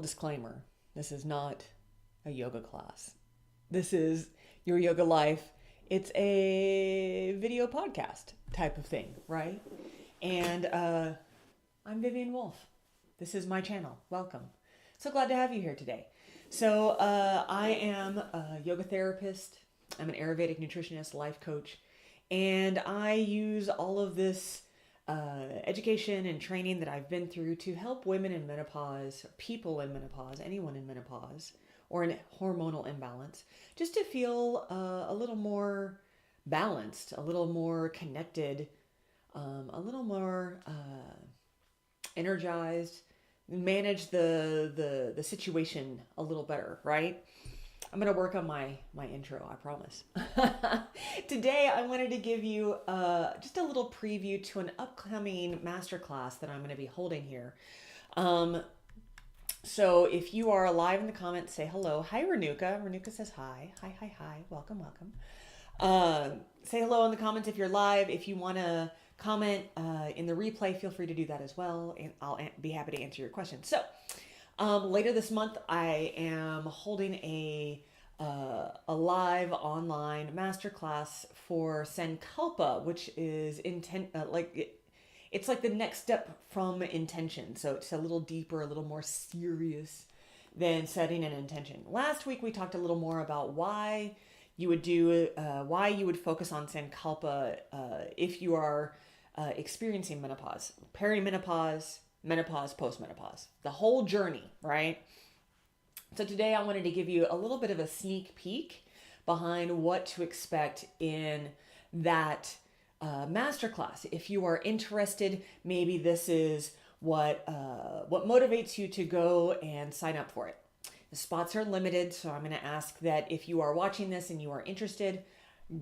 disclaimer. This is not a yoga class. This is your yoga life. It's a video podcast type of thing, right? And I'm Vivian Wolf. This is my channel. Welcome. So glad to have you here today. So I am a yoga therapist. I'm an Ayurvedic nutritionist, life coach, and I use all of this education and training that I've been through to help women in menopause, people in menopause, anyone in menopause, or in hormonal imbalance, just to feel a little more balanced, a little more connected, a little more energized, manage the situation a little better, right? I'm going to work on my intro, I promise. Today, I wanted to give you just a little preview to an upcoming masterclass that I'm going to be holding here. So if you are live in the comments, say hello. Hi, Renuka. Renuka says hi. Hi, hi, hi. Welcome, welcome. Say hello in the comments if you're live. If you want to comment in the replay, feel free to do that as well, and I'll be happy to answer your questions. So later this month, I am holding a live online masterclass for Sankalpa, which is it's like the next step from intention. So it's a little deeper, a little more serious than setting an intention. Last week we talked a little more about why you would focus on Sankalpa if you are experiencing menopause, perimenopause, menopause, postmenopause, the whole journey, right? So today I wanted to give you a little bit of a sneak peek behind what to expect in that masterclass. If you are interested, maybe this is what motivates you to go and sign up for it. The spots are limited, so I'm going to ask that if you are watching this and you are interested,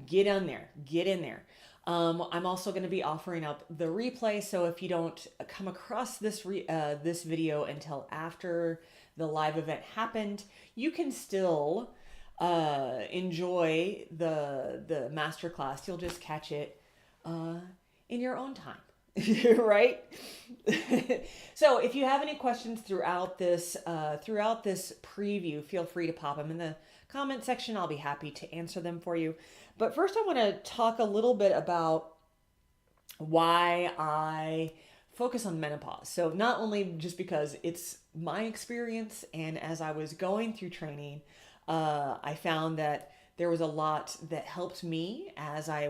get in there. I'm also going to be offering up the replay, so if you don't come across this video until after the live event happened, you can still enjoy the masterclass. You'll just catch it in your own time, right? So if you have any questions throughout this preview, feel free to pop them in the comment section. I'll be happy to answer them for you. But first I want to talk a little bit about why I focus on menopause. So not only just because it's my experience, and as I was going through training, I found that there was a lot that helped me as I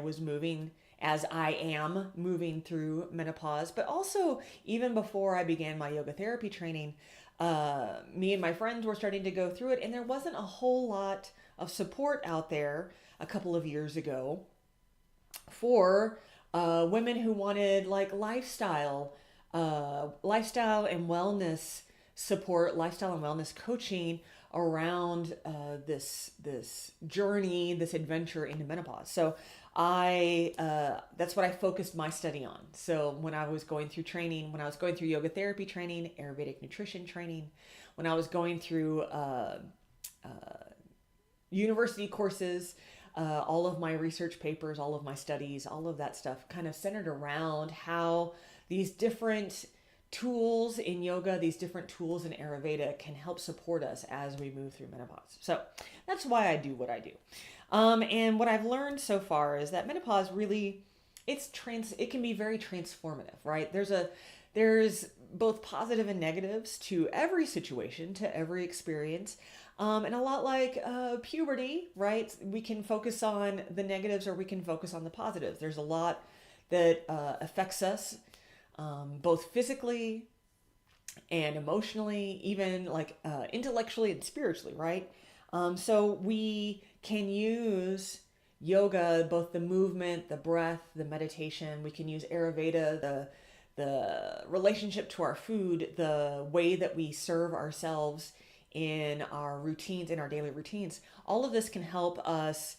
am moving through menopause, but also even before I began my yoga therapy training, me and my friends were starting to go through it, and there wasn't a whole lot of support out there a couple of years ago for women who wanted like lifestyle and wellness support, lifestyle and wellness coaching around this journey, this adventure into menopause. So that's what I focused my study on. So when I was going through training, when I was going through yoga therapy training, Ayurvedic nutrition training, when I was going through university courses, all of my research papers, all of my studies, all of that stuff kind of centered around how these different tools in yoga, these different tools in Ayurveda can help support us as we move through menopause. So that's why I do what I do. And what I've learned so far is that menopause really, it can be very transformative, right? There's both positive and negatives to every situation, to every experience. And a lot like puberty, right? We can focus on the negatives or we can focus on the positives. There's a lot that affects us, both physically and emotionally, even like intellectually and spiritually, right? So we can use yoga, both the movement, the breath, the meditation. We can use Ayurveda, the relationship to our food, the way that we serve ourselves in our routines, in our daily routines. All of this can help us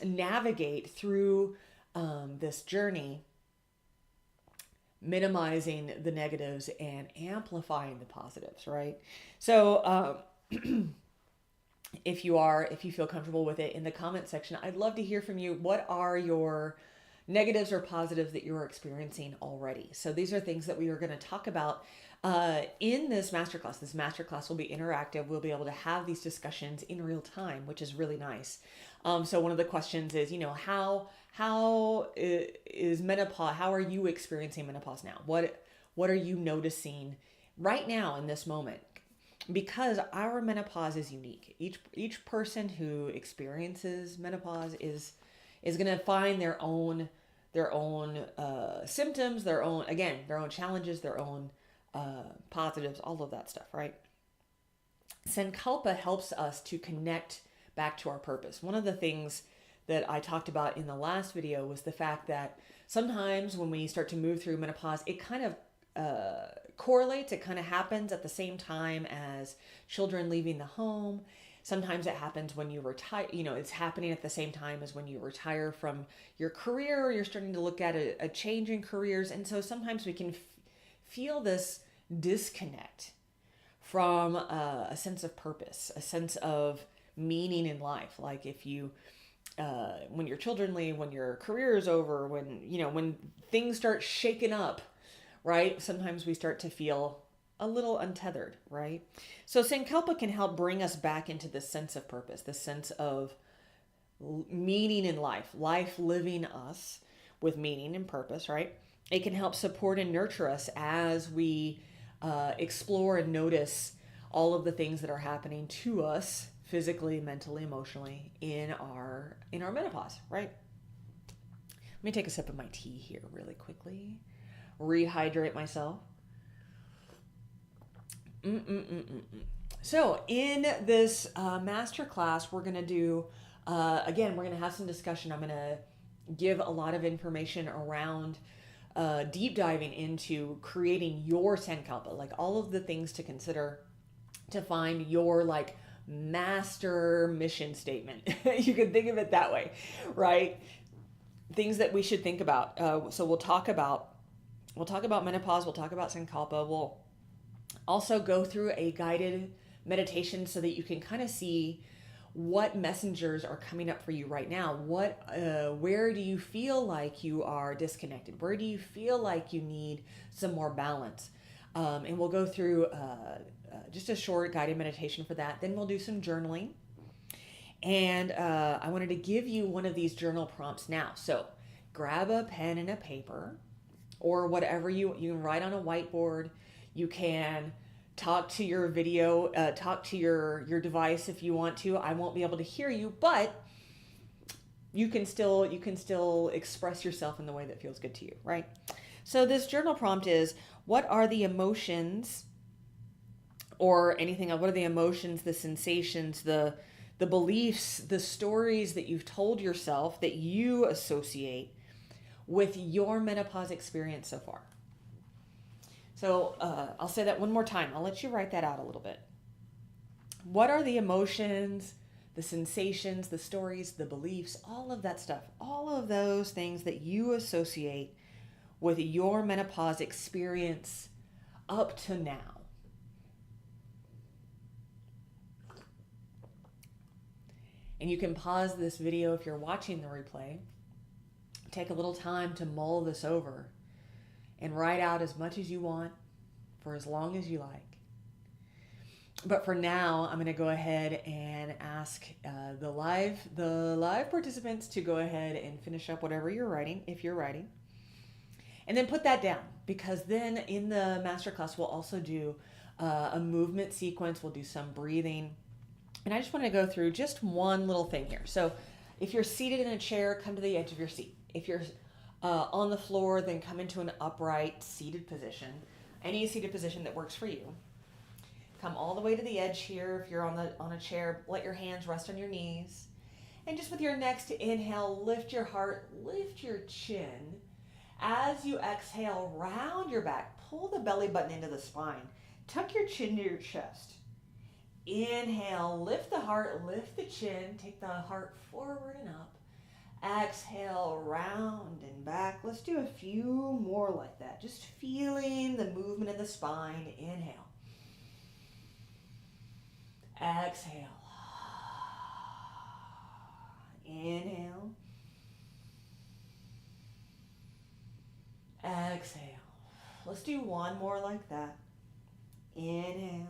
navigate through this journey, minimizing the negatives and amplifying the positives, right? So if you feel comfortable with it, in the comment section, I'd love to hear from you. What are your negatives or positives that you're experiencing already? So these are things that we are going to talk about In this masterclass will be interactive. We'll be able to have these discussions in real time, which is really nice. So one of the questions is, how is menopause? How are you experiencing menopause now? What are you noticing right now in this moment? Because our menopause is unique. Each person who experiences menopause is going to find their own symptoms, their own challenges, their own positives, all of that stuff, right? Sankalpa helps us to connect back to our purpose. One of the things that I talked about in the last video was the fact that sometimes when we start to move through menopause, it kind of correlates, it kind of happens at the same time as children leaving the home. Sometimes it happens when you retire, it's happening at the same time as when you retire from your career, or you're starting to look at a change in careers. And so sometimes we can feel this disconnect from a sense of purpose, a sense of meaning in life. Like if you, when your children leave, when your career is over, when things start shaking up, right? Sometimes we start to feel a little untethered, right? So Sankalpa can help bring us back into this sense of purpose, this sense of meaning in life living us with meaning and purpose, right? It can help support and nurture us as we explore and notice all of the things that are happening to us physically, mentally, emotionally in our menopause, right? Let me take a sip of my tea here really quickly. Rehydrate myself. So in this masterclass, we're going to do, again, we're going to have some discussion. I'm going to give a lot of information around deep diving into creating your Sankalpa, like all of the things to consider to find your master mission statement. You can think of it that way, right? Things that we should think about. So we'll talk about menopause. We'll talk about Sankalpa. We'll also go through a guided meditation so that you can kind of see what messengers are coming up for you right now. Where do you feel like you are disconnected? Where do you feel like you need some more balance? And we'll go through just a short guided meditation for that. Then we'll do some journaling. And I wanted to give you one of these journal prompts now. So grab a pen and a paper, or whatever you can write on a whiteboard. You can talk to your video, talk to your device if you want to. I won't be able to hear you, but you can still express yourself in the way that feels good to you, right? So this journal prompt is, what are the emotions or anything else? What are the emotions, the sensations, the beliefs, the stories that you've told yourself that you associate with your menopause experience so far? So I'll say that one more time. I'll let you write that out a little bit. What are the emotions, the sensations, the stories, the beliefs, all of that stuff, all of those things that you associate with your menopause experience up to now? And you can pause this video if you're watching the replay. Take a little time to mull this over and write out as much as you want for as long as you like. But for now, I'm going to go ahead and ask the live participants to go ahead and finish up whatever you're writing, if you're writing. And then put that down, because then in the masterclass, we'll also do a movement sequence. We'll do some breathing. And I just want to go through just one little thing here. So if you're seated in a chair, come to the edge of your seat. If you're on the floor, then come into an upright seated position. Any seated position that works for you. Come all the way to the edge here. If you're on a chair, let your hands rest on your knees. And just with your next inhale, lift your heart, lift your chin. As you exhale, round your back, pull the belly button into the spine. Tuck your chin to your chest. Inhale, lift the heart, lift the chin, take the heart forward and up. Exhale, round and back. Let's do a few more like that. Just feeling the movement of the spine. Inhale. Exhale. Inhale. Exhale. Let's do one more like that. Inhale.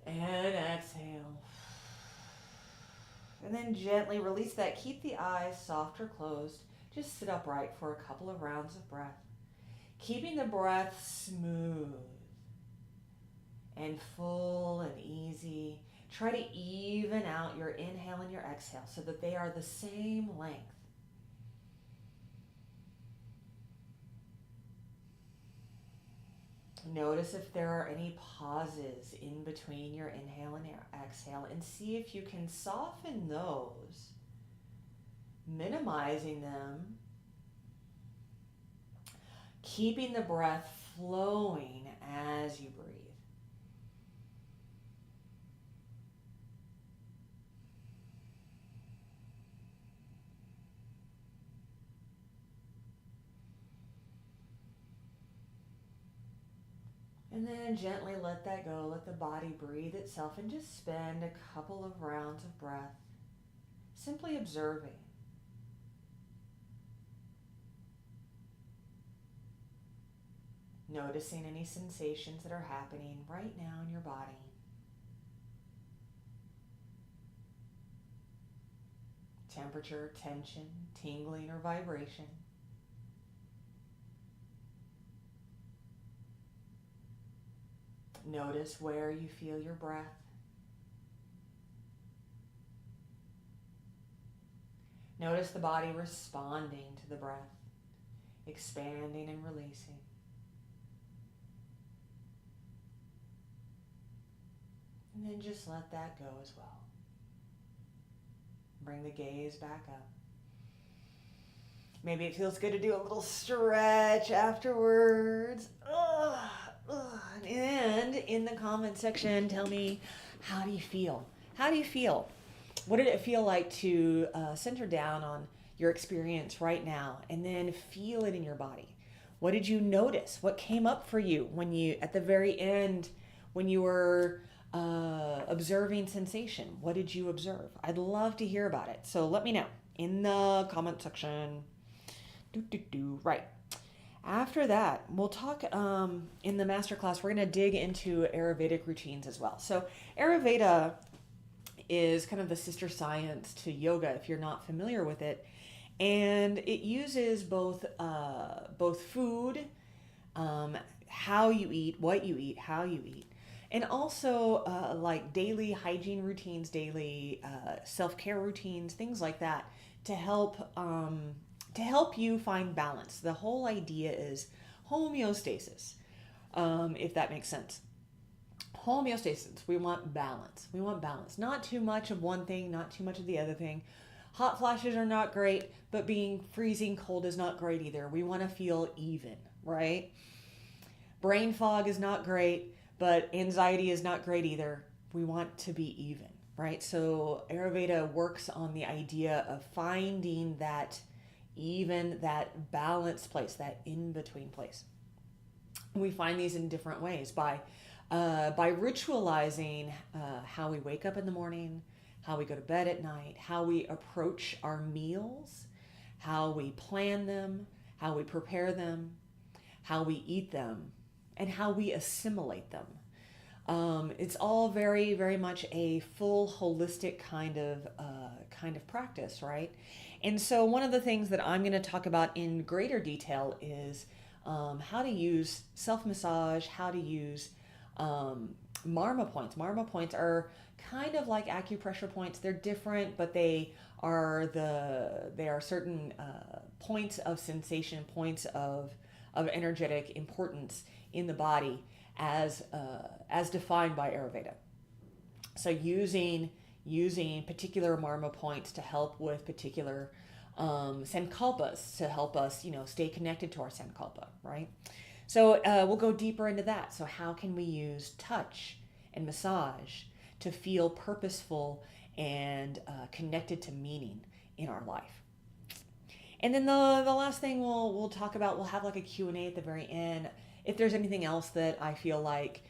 And exhale. And then gently release that. Keep the eyes soft or closed. Just sit upright for a couple of rounds of breath. Keeping the breath smooth and full and easy. Try to even out your inhale and your exhale so that they are the same length. Notice if there are any pauses in between your inhale and your exhale, and see if you can soften those, minimizing them, keeping the breath flowing as you breathe. And then gently let that go. Let the body breathe itself and just spend a couple of rounds of breath simply observing. Noticing any sensations that are happening right now in your body. Temperature, tension, tingling, or vibration. Notice where you feel your breath. Notice the body responding to the breath, expanding and releasing. And then just let that go as well. Bring the gaze back up. Maybe it feels good to do a little stretch afterwards. And in the comment section, tell me, how do you feel? How do you feel? What did it feel like to center down on your experience right now and then feel it in your body? What did you notice? What came up for you when you, at the very end, when you were observing sensation? What did you observe? I'd love to hear about it. So let me know in the comment section. Right. After that, we'll talk in the masterclass, we're going to dig into Ayurvedic routines as well. So Ayurveda is kind of the sister science to yoga, if you're not familiar with it. And it uses both food, how you eat, what you eat, how you eat, and also like daily hygiene routines, daily self-care routines, things like that to help you find balance. The whole idea is homeostasis, if that makes sense. Homeostasis, we want balance. We want balance. Not too much of one thing, not too much of the other thing. Hot flashes are not great, but being freezing cold is not great either. We want to feel even, right? Brain fog is not great, but anxiety is not great either. We want to be even, right? So Ayurveda works on the idea of finding that even, that balanced place, that in-between place. And we find these in different ways by ritualizing how we wake up in the morning, how we go to bed at night, how we approach our meals, how we plan them, how we prepare them, how we eat them, and how we assimilate them. It's all very, very much a full holistic kind of practice, right? And so one of the things that I'm going to talk about in greater detail is how to use self-massage, how to use marma points. Marma points are kind of like acupressure points. They're different, but they are certain points of sensation, points of energetic importance in the body as defined by Ayurveda. So using particular marma points to help with particular sankalpas, to help us, stay connected to our sankalpa, right? So we'll go deeper into that. So how can we use touch and massage to feel purposeful and connected to meaning in our life? And then the last thing we'll talk about, we'll have like a Q&A at the very end. If there's anything else that I feel like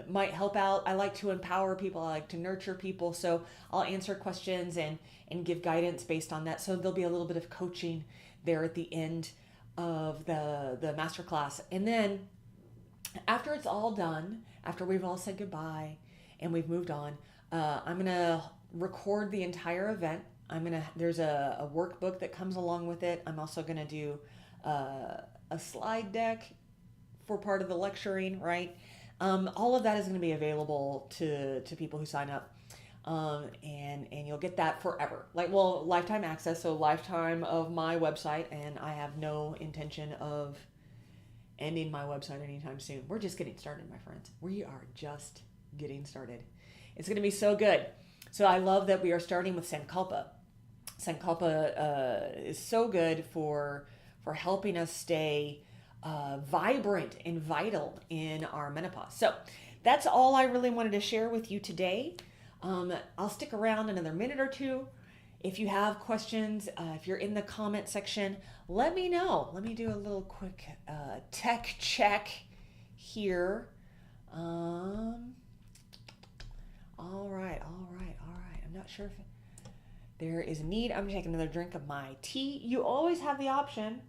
might help out. I like to empower people. I like to nurture people. So I'll answer questions and give guidance based on that. So there'll be a little bit of coaching there at the end of the masterclass. And then After it's all done, after we've all said goodbye and we've moved on, I'm gonna record the entire event. There's a workbook that comes along with it. I'm also gonna do a slide deck for part of the lecturing, right? All of that is gonna be available to people who sign up. And you'll get that forever, lifetime access, so lifetime of my website, and I have no intention of ending my website anytime soon. We're just getting started, my friends. We are just getting started. It's going to be so good. So I love that we are starting with Sankalpa. Sankalpa is so good for helping us stay vibrant and vital in our menopause. So that's all I really wanted to share with you today. I'll stick around another minute or two. If you have questions, if you're in the comment section, let me know. Let me do a little quick tech check here. All right. I'm not sure if there is a need. I'm taking another drink of my tea. You always have the option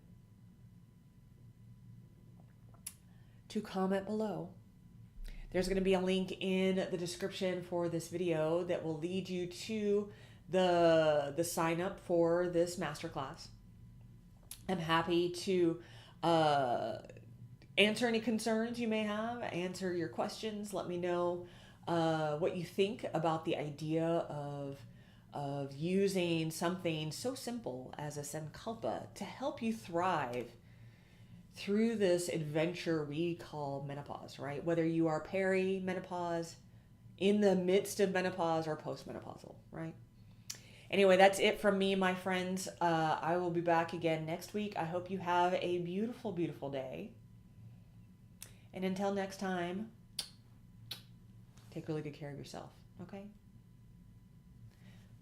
to comment below. There's going to be a link in the description for this video that will lead you to the sign up for this masterclass. I'm happy to answer any concerns you may have, answer your questions. Let me know what you think about the idea of using something so simple as a Sankalpa to help you thrive through this adventure we call menopause, right? Whether you are peri-menopause, in the midst of menopause, or post-menopausal, right? Anyway, that's it from me, my friends. I will be back again next week. I hope you have a beautiful, beautiful day. And until next time, take really good care of yourself, okay?